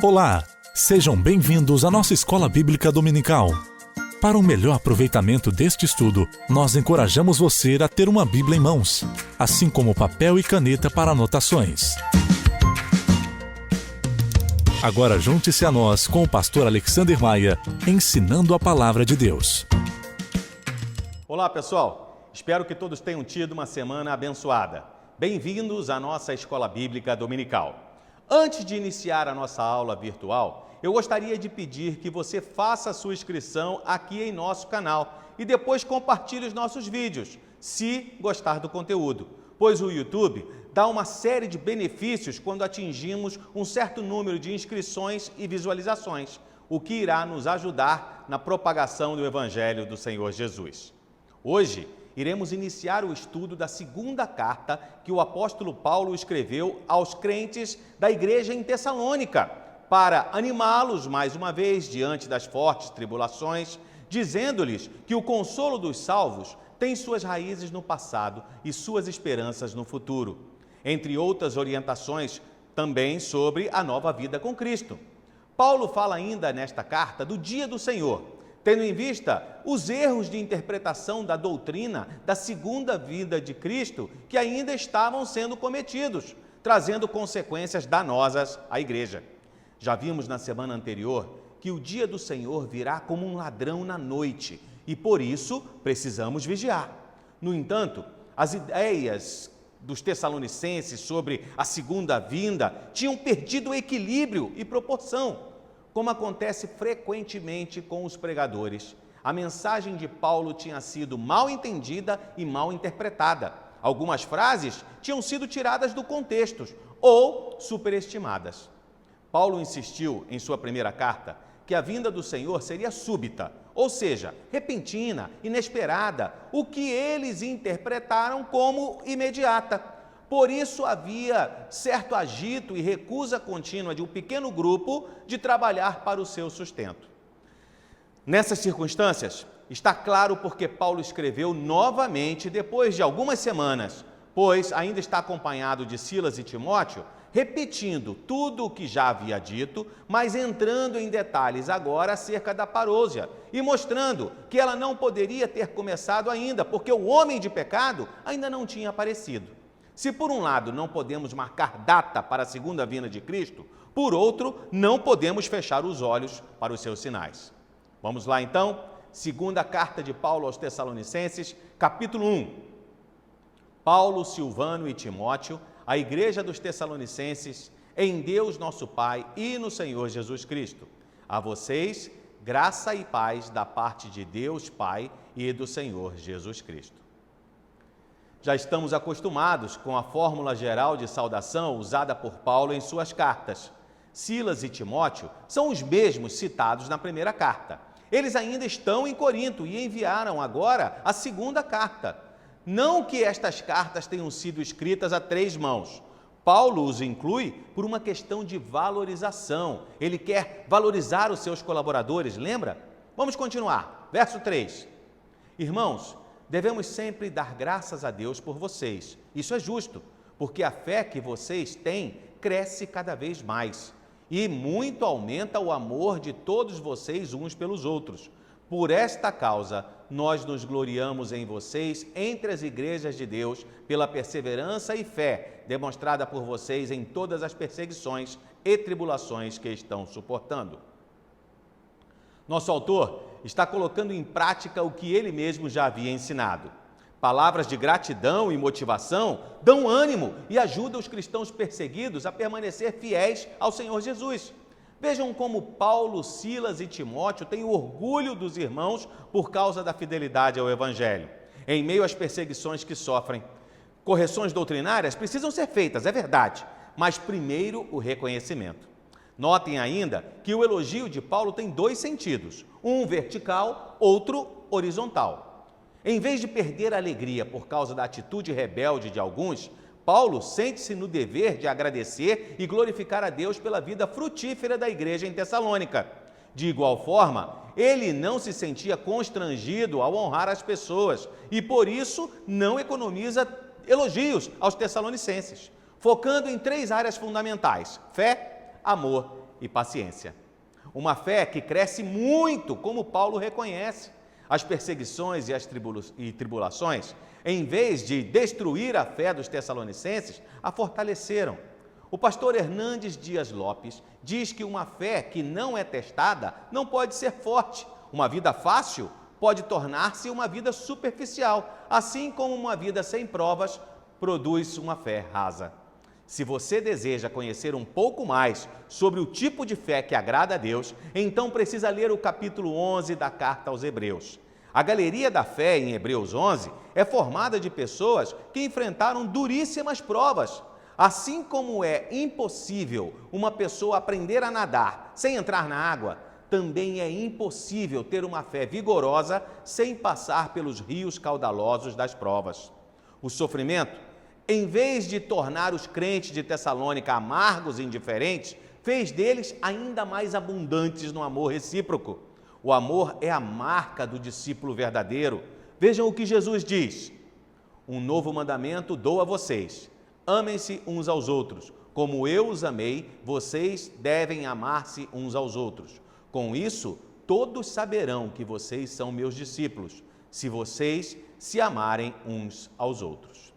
Olá, sejam bem-vindos à nossa Escola Bíblica Dominical. Para um melhor aproveitamento deste estudo, nós encorajamos você a ter uma Bíblia em mãos, assim como papel e caneta para anotações. Agora junte-se a nós com o pastor Alexander Maia, ensinando a Palavra de Deus. Olá pessoal, espero que todos tenham tido uma semana abençoada. Bem-vindos à nossa Escola Bíblica Dominical. Antes de iniciar a nossa aula virtual, eu gostaria de pedir que você faça a sua inscrição aqui em nosso canal e depois compartilhe os nossos vídeos, se gostar do conteúdo, pois o YouTube dá uma série de benefícios quando atingimos um certo número de inscrições e visualizações, o que irá nos ajudar na propagação do Evangelho do Senhor Jesus. Hoje, iremos iniciar o estudo da segunda carta que o apóstolo Paulo escreveu aos crentes da igreja em Tessalônica, para animá-los mais uma vez diante das fortes tribulações, dizendo-lhes que o consolo dos salvos tem suas raízes no passado e suas esperanças no futuro, entre outras orientações também sobre a nova vida com Cristo. Paulo fala ainda nesta carta do dia do Senhor, tendo em vista os erros de interpretação da doutrina da segunda vinda de Cristo que ainda estavam sendo cometidos, trazendo consequências danosas à igreja. Já vimos na semana anterior que o dia do Senhor virá como um ladrão na noite e, por isso, precisamos vigiar. No entanto, as ideias dos tessalonicenses sobre a segunda vinda tinham perdido o equilíbrio e proporção. Como acontece frequentemente com os pregadores, a mensagem de Paulo tinha sido mal entendida e mal interpretada. Algumas frases tinham sido tiradas do contexto ou superestimadas. Paulo insistiu em sua primeira carta que a vinda do Senhor seria súbita, ou seja, repentina, inesperada, o que eles interpretaram como imediata. Por isso havia certo agito e recusa contínua de um pequeno grupo de trabalhar para o seu sustento. Nessas circunstâncias, está claro porque Paulo escreveu novamente depois de algumas semanas, pois ainda está acompanhado de Silas e Timóteo, repetindo tudo o que já havia dito, mas entrando em detalhes agora acerca da parousia e mostrando que ela não poderia ter começado ainda, porque o homem de pecado ainda não tinha aparecido. Se por um lado não podemos marcar data para a segunda vinda de Cristo, por outro, não podemos fechar os olhos para os seus sinais. Vamos lá então, segunda carta de Paulo aos Tessalonicenses, capítulo 1. Paulo, Silvano e Timóteo, a igreja dos Tessalonicenses, em Deus nosso Pai e no Senhor Jesus Cristo. A vocês, graça e paz da parte de Deus Pai e do Senhor Jesus Cristo. Já estamos acostumados com a fórmula geral de saudação usada por Paulo em suas cartas. Silas e Timóteo são os mesmos citados na primeira carta. Eles ainda estão em Corinto e enviaram agora a segunda carta. Não que estas cartas tenham sido escritas a três mãos. Paulo os inclui por uma questão de valorização. Ele quer valorizar os seus colaboradores, lembra? Vamos continuar. Verso 3. Irmãos, devemos sempre dar graças a Deus por vocês. Isso é justo, porque a fé que vocês têm cresce cada vez mais e muito aumenta o amor de todos vocês uns pelos outros. Por esta causa, nós nos gloriamos em vocês entre as igrejas de Deus pela perseverança e fé demonstrada por vocês em todas as perseguições e tribulações que estão suportando. Nosso autor está colocando em prática o que ele mesmo já havia ensinado. Palavras de gratidão e motivação dão ânimo e ajudam os cristãos perseguidos a permanecer fiéis ao Senhor Jesus. Vejam como Paulo, Silas e Timóteo têm orgulho dos irmãos por causa da fidelidade ao Evangelho, em meio às perseguições que sofrem. Correções doutrinárias precisam ser feitas, é verdade, mas primeiro o reconhecimento. Notem ainda que o elogio de Paulo tem dois sentidos, um vertical, outro horizontal. Em vez de perder a alegria por causa da atitude rebelde de alguns, Paulo sente-se no dever de agradecer e glorificar a Deus pela vida frutífera da igreja em Tessalônica. De igual forma, ele não se sentia constrangido ao honrar as pessoas e, por isso, não economiza elogios aos tessalonicenses, focando em três áreas fundamentais: fé, amor e paciência. Uma fé que cresce muito, como Paulo reconhece. As perseguições e as tribulações, em vez de destruir a fé dos tessalonicenses, a fortaleceram. O pastor Hernandes Dias Lopes diz que uma fé que não é testada não pode ser forte. Uma vida fácil pode tornar-se uma vida superficial, assim como uma vida sem provas produz uma fé rasa. Se você deseja conhecer um pouco mais sobre o tipo de fé que agrada a Deus, então precisa ler o capítulo 11 da carta aos Hebreus. A galeria da fé em Hebreus 11 é formada de pessoas que enfrentaram duríssimas provas. Assim como é impossível uma pessoa aprender a nadar sem entrar na água, também é impossível ter uma fé vigorosa sem passar pelos rios caudalosos das provas. O sofrimento, em vez de tornar os crentes de Tessalônica amargos e indiferentes, fez deles ainda mais abundantes no amor recíproco. O amor é a marca do discípulo verdadeiro. Vejam o que Jesus diz: um novo mandamento dou a vocês, amem-se uns aos outros. Como eu os amei, vocês devem amar-se uns aos outros. Com isso, todos saberão que vocês são meus discípulos, se vocês se amarem uns aos outros.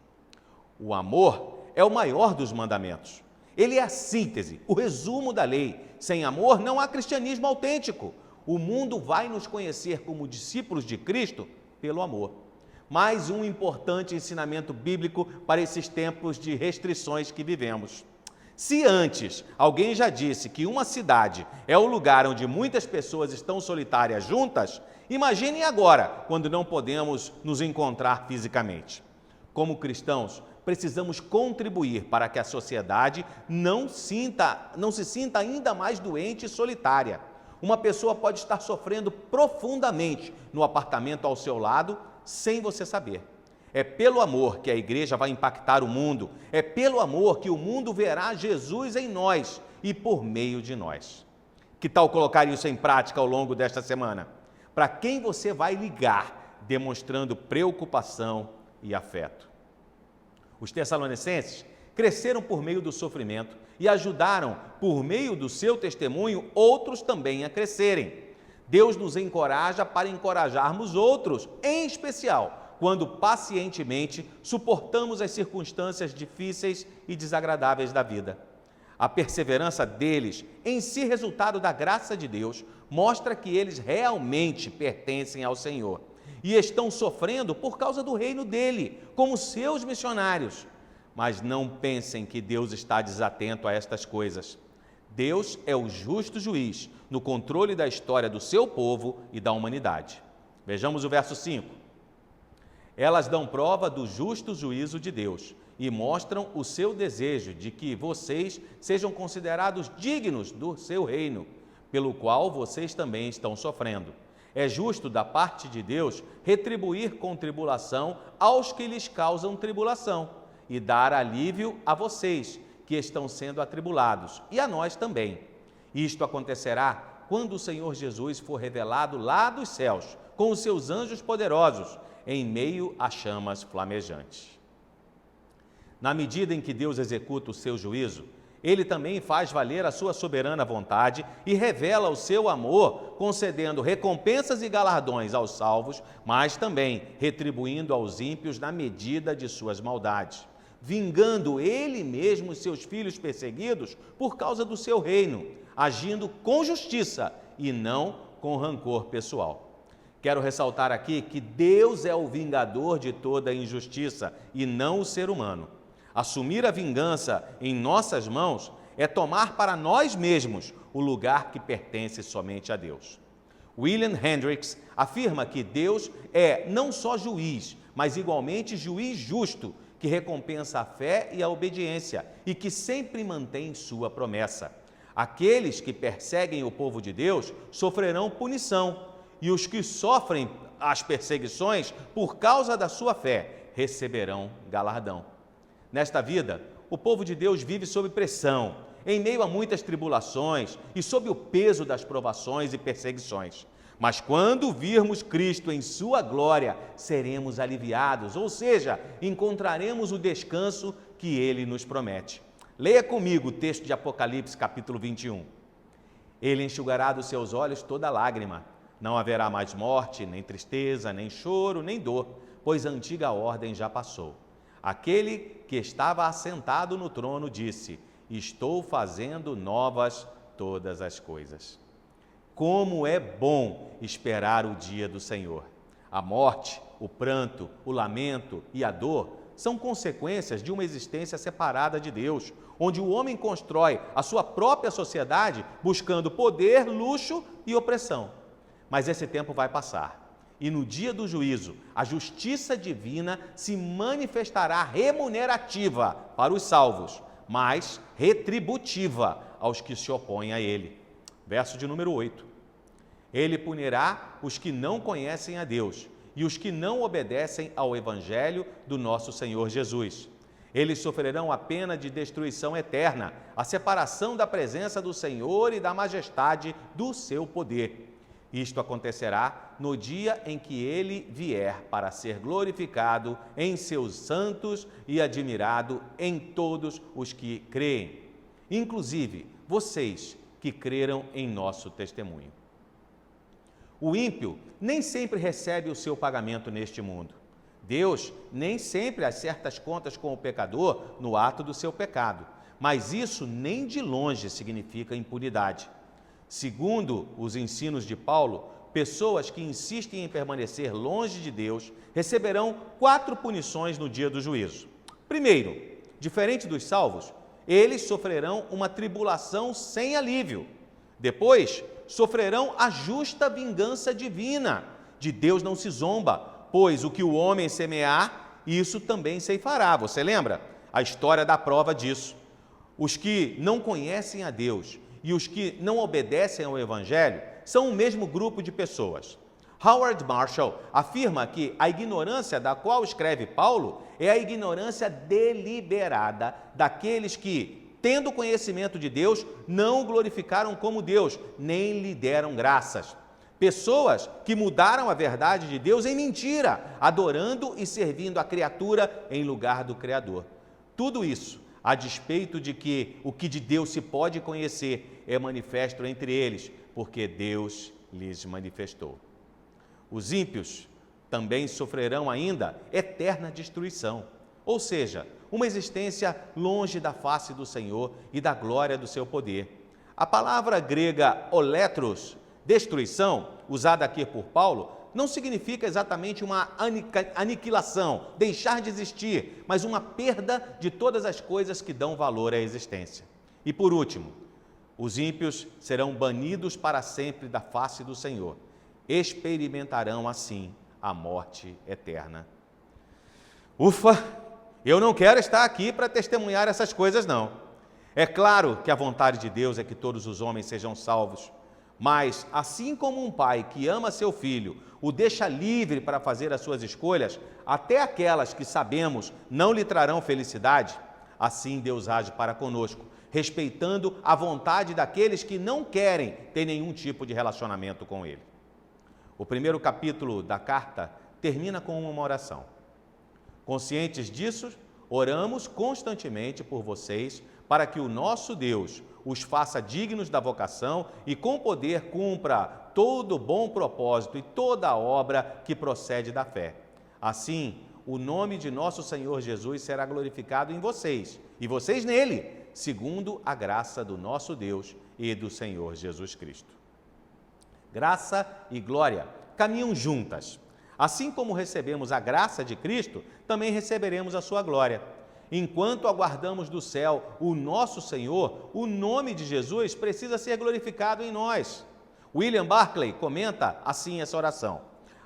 O amor é o maior dos mandamentos. Ele é a síntese, o resumo da lei. Sem amor não há cristianismo autêntico. O mundo vai nos conhecer como discípulos de Cristo pelo amor. Mais um importante ensinamento bíblico para esses tempos de restrições que vivemos. Se antes alguém já disse que uma cidade é o lugar onde muitas pessoas estão solitárias juntas, imaginem agora, quando não podemos nos encontrar fisicamente. Como cristãos, precisamos contribuir para que a sociedade não se sinta ainda mais doente e solitária. Uma pessoa pode estar sofrendo profundamente no apartamento ao seu lado, sem você saber. É pelo amor que a igreja vai impactar o mundo. É pelo amor que o mundo verá Jesus em nós e por meio de nós. Que tal colocar isso em prática ao longo desta semana? Para quem você vai ligar, demonstrando preocupação e afeto? Os tessalonicenses cresceram por meio do sofrimento e ajudaram, por meio do seu testemunho, outros também a crescerem. Deus nos encoraja para encorajarmos outros, em especial, quando pacientemente suportamos as circunstâncias difíceis e desagradáveis da vida. A perseverança deles, em si resultado da graça de Deus, mostra que eles realmente pertencem ao Senhor e estão sofrendo por causa do reino dele, como seus missionários. Mas não pensem que Deus está desatento a estas coisas. Deus é o justo juiz no controle da história do seu povo e da humanidade. Vejamos o verso 5. Elas dão prova do justo juízo de Deus e mostram o seu desejo de que vocês sejam considerados dignos do seu reino, pelo qual vocês também estão sofrendo. É justo da parte de Deus retribuir com tribulação aos que lhes causam tribulação e dar alívio a vocês que estão sendo atribulados e a nós também. Isto acontecerá quando o Senhor Jesus for revelado lá dos céus com os seus anjos poderosos em meio a chamas flamejantes. Na medida em que Deus executa o seu juízo, Ele também faz valer a sua soberana vontade e revela o seu amor, concedendo recompensas e galardões aos salvos, mas também retribuindo aos ímpios na medida de suas maldades, vingando Ele mesmo os seus filhos perseguidos por causa do seu reino, agindo com justiça e não com rancor pessoal. Quero ressaltar aqui que Deus é o vingador de toda injustiça e não o ser humano. Assumir a vingança em nossas mãos é tomar para nós mesmos o lugar que pertence somente a Deus. William Hendricks afirma que Deus é não só juiz, mas igualmente juiz justo, que recompensa a fé e a obediência e que sempre mantém sua promessa. Aqueles que perseguem o povo de Deus sofrerão punição, e os que sofrem as perseguições por causa da sua fé receberão galardão. Nesta vida, o povo de Deus vive sob pressão, em meio a muitas tribulações e sob o peso das provações e perseguições. Mas quando virmos Cristo em sua glória, seremos aliviados, ou seja, encontraremos o descanso que Ele nos promete. Leia comigo o texto de Apocalipse, capítulo 21. Ele enxugará dos seus olhos toda lágrima. Não haverá mais morte, nem tristeza, nem choro, nem dor, pois a antiga ordem já passou. Aquele que estava assentado no trono disse: estou fazendo novas todas as coisas. Como é bom esperar o dia do Senhor! A morte, o pranto, o lamento e a dor são consequências de uma existência separada de Deus, onde o homem constrói a sua própria sociedade buscando poder, luxo e opressão. Mas esse tempo vai passar. E no dia do juízo, a justiça divina se manifestará remunerativa para os salvos, mas retributiva aos que se opõem a ele. Verso de número 8. Ele punirá os que não conhecem a Deus e os que não obedecem ao Evangelho do nosso Senhor Jesus. Eles sofrerão a pena de destruição eterna, a separação da presença do Senhor e da majestade do seu poder. Isto acontecerá no dia em que ele vier para ser glorificado em seus santos e admirado em todos os que creem, inclusive vocês que creram em nosso testemunho. O ímpio nem sempre recebe o seu pagamento neste mundo. Deus nem sempre acerta as contas com o pecador no ato do seu pecado, mas isso nem de longe significa impunidade. Segundo os ensinos de Paulo, pessoas que insistem em permanecer longe de Deus receberão 4 punições no dia do juízo. Primeiro, diferente dos salvos, eles sofrerão uma tribulação sem alívio. Depois, sofrerão a justa vingança divina. De Deus não se zomba, pois o que o homem semear, isso também ceifará. Você lembra? A história da prova disso. Os que não conhecem a Deus e os que não obedecem ao Evangelho são o mesmo grupo de pessoas. Howard Marshall afirma que a ignorância da qual escreve Paulo é a ignorância deliberada daqueles que, tendo conhecimento de Deus, não o glorificaram como Deus, nem lhe deram graças. Pessoas que mudaram a verdade de Deus em mentira, adorando e servindo a criatura em lugar do Criador. Tudo isso a despeito de que o que de Deus se pode conhecer é manifesto entre eles, porque Deus lhes manifestou. Os ímpios também sofrerão ainda eterna destruição, ou seja, uma existência longe da face do Senhor e da glória do seu poder. A palavra grega oletros, destruição, usada aqui por Paulo, não significa exatamente uma aniquilação, deixar de existir, mas uma perda de todas as coisas que dão valor à existência. E por último, os ímpios serão banidos para sempre da face do Senhor. Experimentarão assim a morte eterna. Ufa! Eu não quero estar aqui para testemunhar essas coisas, não. É claro que a vontade de Deus é que todos os homens sejam salvos. Mas, assim como um pai que ama seu filho, o deixa livre para fazer as suas escolhas, até aquelas que sabemos não lhe trarão felicidade, assim Deus age para conosco, respeitando a vontade daqueles que não querem ter nenhum tipo de relacionamento com Ele. O primeiro capítulo da carta termina com uma oração. Conscientes disso, oramos constantemente por vocês, para que o nosso Deus os faça dignos da vocação e com poder cumpra todo bom propósito e toda a obra que procede da fé. Assim, o nome de nosso Senhor Jesus será glorificado em vocês, e vocês nele, segundo a graça do nosso Deus e do Senhor Jesus Cristo. Graça e glória caminham juntas. Assim como recebemos a graça de Cristo, também receberemos a sua glória. Enquanto aguardamos do céu o nosso Senhor, o nome de Jesus precisa ser glorificado em nós. William Barclay comenta assim essa oração.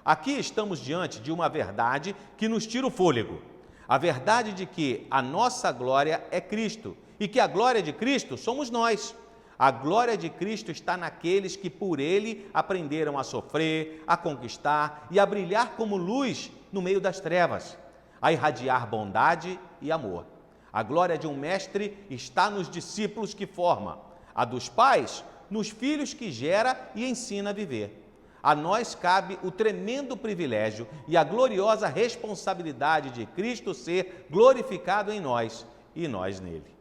Aqui estamos diante de uma verdade que nos tira o fôlego. A verdade de que a nossa glória é Cristo e que a glória de Cristo somos nós. A glória de Cristo está naqueles que por Ele aprenderam a sofrer, a conquistar e a brilhar como luz no meio das trevas, a irradiar bondade e amor. A glória de um mestre está nos discípulos que forma, a dos pais nos filhos que gera e ensina a viver. A nós cabe o tremendo privilégio e a gloriosa responsabilidade de Cristo ser glorificado em nós e nós nele.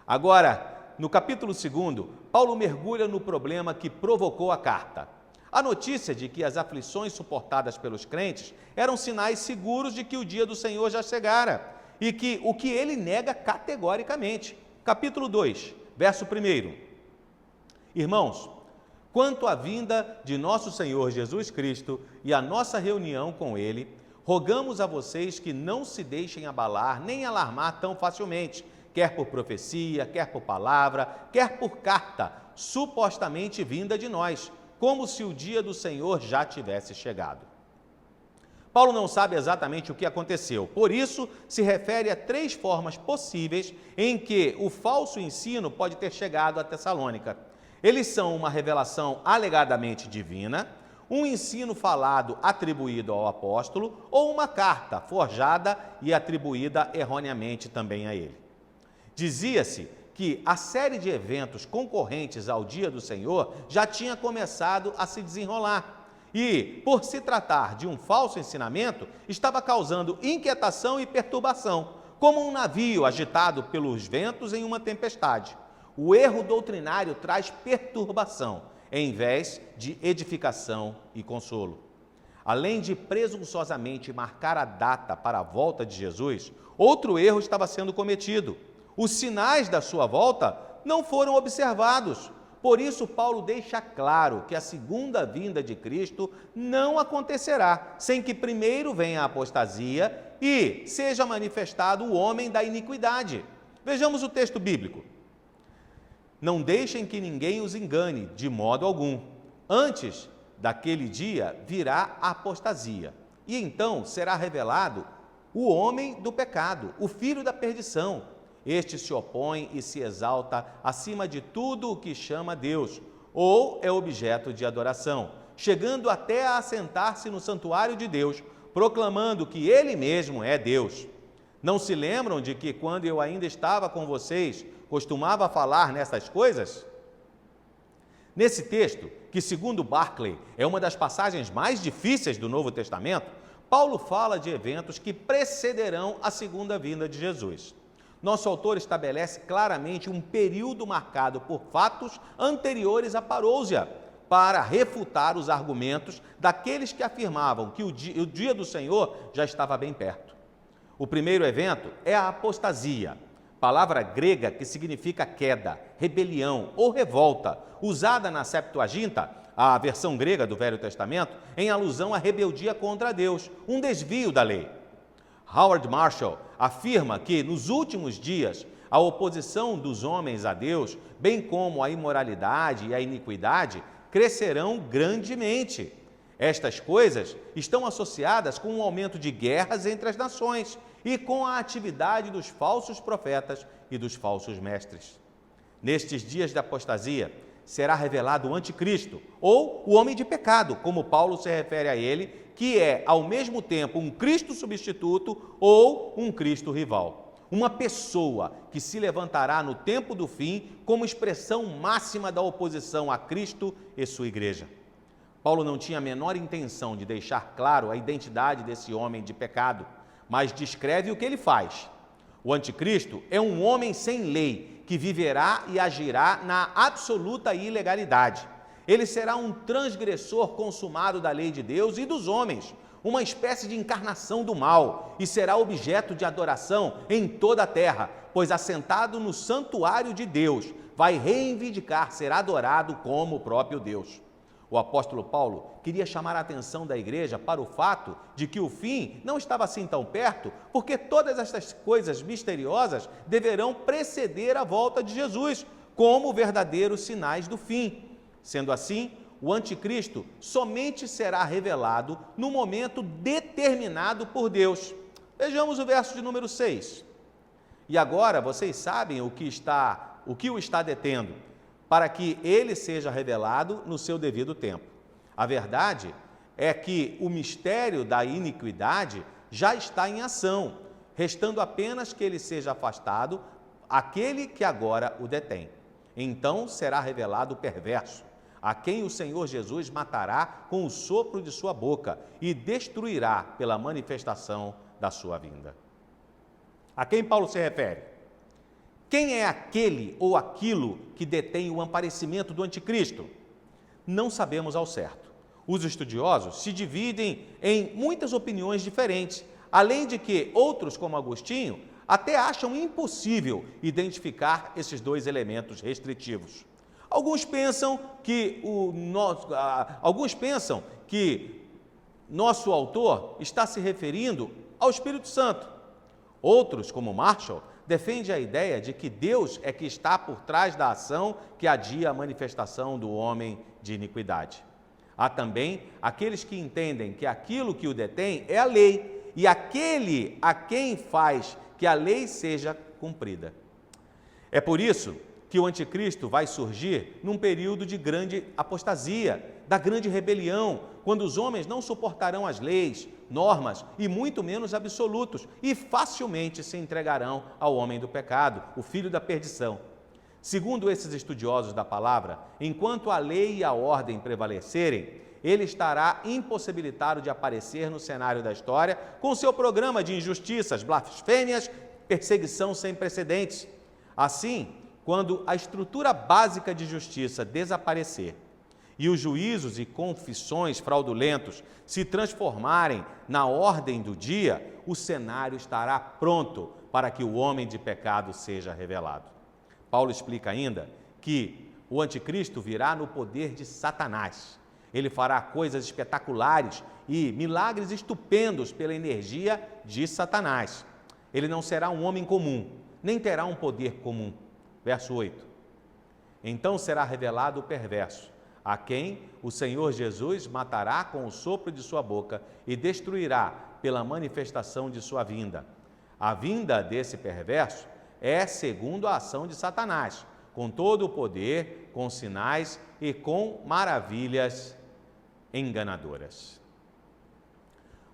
Agora, no capítulo 2, Paulo mergulha no problema que provocou a carta. A notícia de que as aflições suportadas pelos crentes eram sinais seguros de que o dia do Senhor já chegara, e que o que ele nega categoricamente. Capítulo 2, verso 1. Irmãos, quanto à vinda de nosso Senhor Jesus Cristo e a nossa reunião com Ele, rogamos a vocês que não se deixem abalar nem alarmar tão facilmente, quer por profecia, quer por palavra, quer por carta, supostamente vinda de nós, como se o dia do Senhor já tivesse chegado. Paulo não sabe exatamente o que aconteceu, por isso se refere a 3 formas possíveis em que o falso ensino pode ter chegado a Tessalônica. Eles são uma revelação alegadamente divina, um ensino falado atribuído ao apóstolo ou uma carta forjada e atribuída erroneamente também a ele. Dizia-se que a série de eventos concorrentes ao dia do Senhor já tinha começado a se desenrolar e, por se tratar de um falso ensinamento, estava causando inquietação e perturbação, como um navio agitado pelos ventos em uma tempestade. O erro doutrinário traz perturbação, em vez de edificação e consolo. Além de presunçosamente marcar a data para a volta de Jesus, outro erro estava sendo cometido. Os sinais da sua volta não foram observados. Por isso, Paulo deixa claro que a segunda vinda de Cristo não acontecerá sem que primeiro venha a apostasia e seja manifestado o homem da iniquidade. Vejamos o texto bíblico. Não deixem que ninguém os engane, de modo algum. Antes daquele dia virá a apostasia, e então será revelado o homem do pecado, o filho da perdição. Este se opõe e se exalta acima de tudo o que chama Deus, ou é objeto de adoração, chegando até a assentar-se no santuário de Deus, proclamando que Ele mesmo é Deus. Não se lembram de que, quando eu ainda estava com vocês, costumava falar nessas coisas? Nesse texto, que segundo Barclay é uma das passagens mais difíceis do Novo Testamento, Paulo fala de eventos que precederão a segunda vinda de Jesus. Nosso autor estabelece claramente um período marcado por fatos anteriores à parousia, para refutar os argumentos daqueles que afirmavam que o dia do Senhor já estava bem perto. O primeiro evento é a apostasia, palavra grega que significa queda, rebelião ou revolta, usada na Septuaginta, a versão grega do Velho Testamento, em alusão à rebeldia contra Deus, um desvio da lei. Howard Marshall afirma que, nos últimos dias, a oposição dos homens a Deus, bem como a imoralidade e a iniquidade, crescerão grandemente. Estas coisas estão associadas com um aumento de guerras entre as nações e com a atividade dos falsos profetas e dos falsos mestres. Nestes dias de apostasia, será revelado o anticristo, ou o homem de pecado, como Paulo se refere a ele, que é, ao mesmo tempo, um Cristo substituto ou um Cristo rival. Uma pessoa que se levantará no tempo do fim como expressão máxima da oposição a Cristo e sua igreja. Paulo não tinha a menor intenção de deixar claro a identidade desse homem de pecado, mas descreve o que ele faz. O anticristo é um homem sem lei, que viverá e agirá na absoluta ilegalidade. Ele será um transgressor consumado da lei de Deus e dos homens, uma espécie de encarnação do mal, e será objeto de adoração em toda a terra, pois assentado no santuário de Deus, vai reivindicar ser adorado como o próprio Deus. O apóstolo Paulo queria chamar a atenção da igreja para o fato de que o fim não estava assim tão perto, porque todas estas coisas misteriosas deverão preceder a volta de Jesus, como verdadeiros sinais do fim. Sendo assim, o anticristo somente será revelado no momento determinado por Deus. Vejamos o verso de número 6. E agora vocês sabem o que o está detendo, para que ele seja revelado no seu devido tempo. A verdade é que o mistério da iniquidade já está em ação, restando apenas que ele seja afastado aquele que agora o detém. Então será revelado o perverso, a quem o Senhor Jesus matará com o sopro de sua boca e destruirá pela manifestação da sua vinda. A quem Paulo se refere? Quem é aquele ou aquilo que detém o aparecimento do anticristo? Não sabemos ao certo. Os estudiosos se dividem em muitas opiniões diferentes, além de que outros, como Agostinho, até acham impossível identificar esses dois elementos restritivos. Alguns pensam que nosso autor está se referindo ao Espírito Santo. Outros, como Marshall, defendem a ideia de que Deus é que está por trás da ação que adia a manifestação do homem de iniquidade. Há também aqueles que entendem que aquilo que o detém é a lei e aquele a quem faz que a lei seja cumprida. É por isso que o anticristo vai surgir num período de grande apostasia, da grande rebelião, quando os homens não suportarão as leis, normas e muito menos absolutos e facilmente se entregarão ao homem do pecado, o filho da perdição. Segundo esses estudiosos da palavra, enquanto a lei e a ordem prevalecerem, ele estará impossibilitado de aparecer no cenário da história com seu programa de injustiças, blasfêmias, perseguição sem precedentes. Assim, quando a estrutura básica de justiça desaparecer e os juízos e confissões fraudulentos se transformarem na ordem do dia, o cenário estará pronto para que o homem de pecado seja revelado. Paulo explica ainda que o anticristo virá no poder de Satanás. Ele fará coisas espetaculares e milagres estupendos pela energia de Satanás. Ele não será um homem comum, nem terá um poder comum. Verso 8. Então será revelado o perverso, a quem o Senhor Jesus matará com o sopro de sua boca e destruirá pela manifestação de sua vinda. A vinda desse perverso é segundo a ação de Satanás, com todo o poder, com sinais e com maravilhas enganadoras.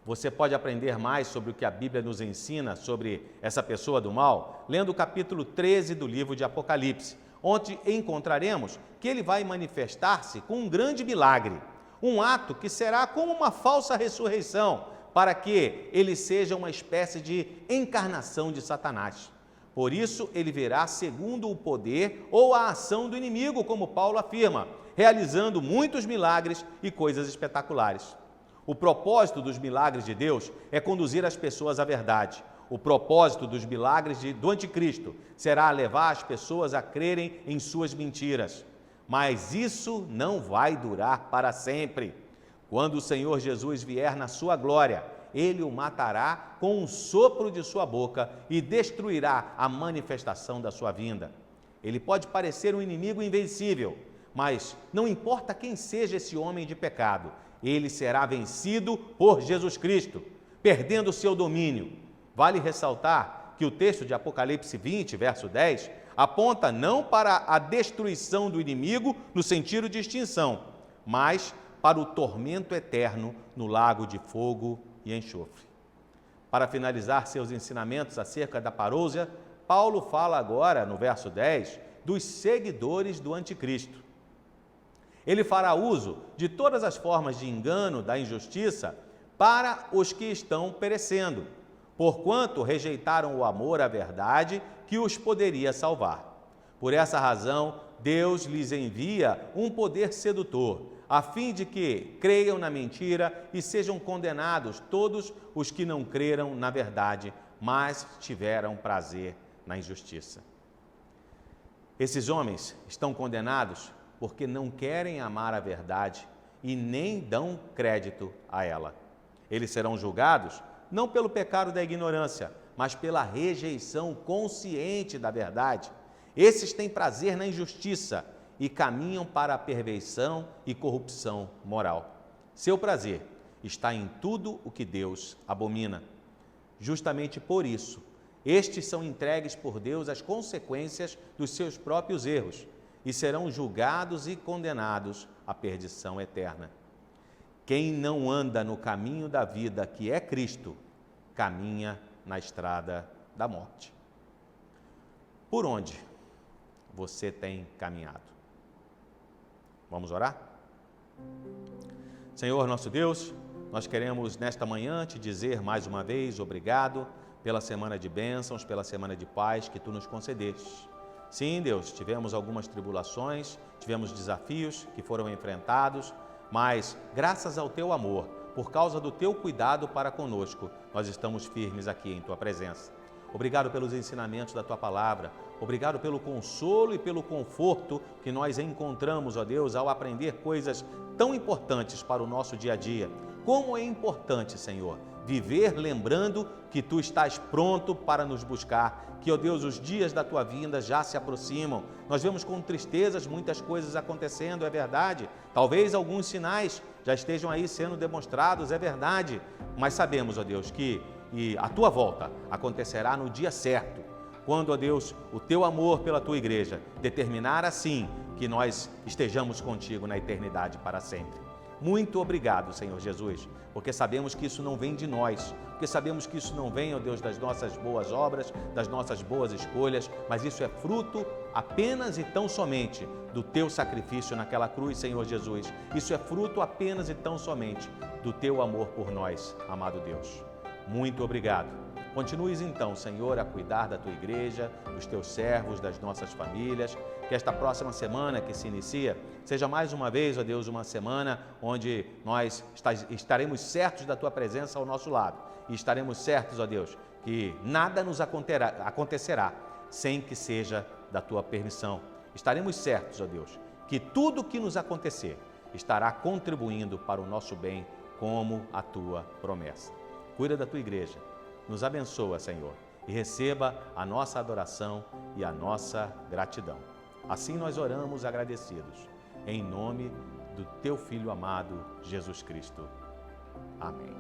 Você pode aprender mais sobre o que a Bíblia nos ensina sobre essa pessoa do mal, lendo o capítulo 13 do livro de Apocalipse, onde encontraremos que ele vai manifestar-se com um grande milagre, um ato que será como uma falsa ressurreição, para que ele seja uma espécie de encarnação de Satanás. Por isso, ele virá segundo o poder ou a ação do inimigo, como Paulo afirma, realizando muitos milagres e coisas espetaculares. O propósito dos milagres de Deus é conduzir as pessoas à verdade. O propósito dos milagres do anticristo será levar as pessoas a crerem em suas mentiras. Mas isso não vai durar para sempre. Quando o Senhor Jesus vier na sua glória, ele o matará com um sopro de sua boca e destruirá a manifestação da sua vinda. Ele pode parecer um inimigo invencível, mas não importa quem seja esse homem de pecado, ele será vencido por Jesus Cristo, perdendo seu domínio. Vale ressaltar que o texto de Apocalipse 20, verso 10, aponta não para a destruição do inimigo no sentido de extinção, mas para o tormento eterno no lago de fogo e enxofre. Para finalizar seus ensinamentos acerca da parousia, Paulo fala agora, no verso 10, dos seguidores do anticristo. Ele fará uso de todas as formas de engano, da injustiça, para os que estão perecendo, porquanto rejeitaram o amor à verdade que os poderia salvar. Por essa razão, Deus lhes envia um poder sedutor, a fim de que creiam na mentira e sejam condenados todos os que não creram na verdade, mas tiveram prazer na injustiça. Esses homens estão condenados porque não querem amar a verdade e nem dão crédito a ela. Eles serão julgados não pelo pecado da ignorância, mas pela rejeição consciente da verdade. Esses têm prazer na injustiça e caminham para a perversão e corrupção moral. Seu prazer está em tudo o que Deus abomina. Justamente por isso, estes são entregues por Deus às consequências dos seus próprios erros e serão julgados e condenados à perdição eterna. Quem não anda no caminho da vida, que é Cristo, caminha na estrada da morte. Por onde você tem caminhado? Vamos orar? Senhor nosso Deus, nós queremos nesta manhã te dizer mais uma vez obrigado pela semana de bênçãos, pela semana de paz que Tu nos concedeste. Sim, Deus, tivemos algumas tribulações, tivemos desafios que foram enfrentados, mas graças ao Teu amor, por causa do Teu cuidado para conosco, nós estamos firmes aqui em Tua presença. Obrigado pelos ensinamentos da Tua palavra, obrigado pelo consolo e pelo conforto que nós encontramos, ó Deus, ao aprender coisas tão importantes para o nosso dia a dia. Como é importante, Senhor, viver lembrando que Tu estás pronto para nos buscar, que, ó Deus, os dias da Tua vinda já se aproximam. Nós vemos com tristezas muitas coisas acontecendo, é verdade. Talvez alguns sinais já estejam aí sendo demonstrados, é verdade. Mas sabemos, ó Deus, que a Tua volta acontecerá no dia certo, quando, ó Deus, o Teu amor pela Tua igreja determinar assim que nós estejamos contigo na eternidade para sempre. Muito obrigado, Senhor Jesus, porque sabemos que isso não vem de nós, porque sabemos que isso não vem, ó Deus, das nossas boas obras, das nossas boas escolhas, mas isso é fruto apenas e tão somente do Teu sacrifício naquela cruz, Senhor Jesus. Isso é fruto apenas e tão somente do Teu amor por nós, amado Deus. Muito obrigado. Continues então, Senhor, a cuidar da Tua igreja, dos Teus servos, das nossas famílias. Que esta próxima semana que se inicia seja mais uma vez, ó Deus, uma semana onde nós estaremos certos da Tua presença ao nosso lado. E estaremos certos, ó Deus, que nada nos acontecerá sem que seja da Tua permissão. Estaremos certos, ó Deus, que tudo que nos acontecer estará contribuindo para o nosso bem, como a Tua promessa. Cuida da Tua igreja, nos abençoa, Senhor, e receba a nossa adoração e a nossa gratidão. Assim nós oramos agradecidos, em nome do Teu Filho amado, Jesus Cristo. Amém.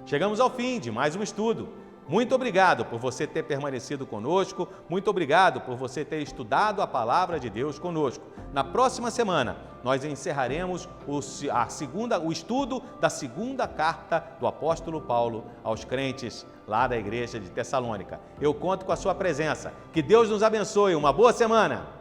Chegamos ao fim de mais um estudo. Muito obrigado por você ter permanecido conosco, muito obrigado por você ter estudado a Palavra de Deus conosco. Na próxima semana, nós encerraremos o estudo da segunda carta do apóstolo Paulo aos crentes lá da igreja de Tessalônica. Eu conto com a sua presença. Que Deus nos abençoe. Uma boa semana!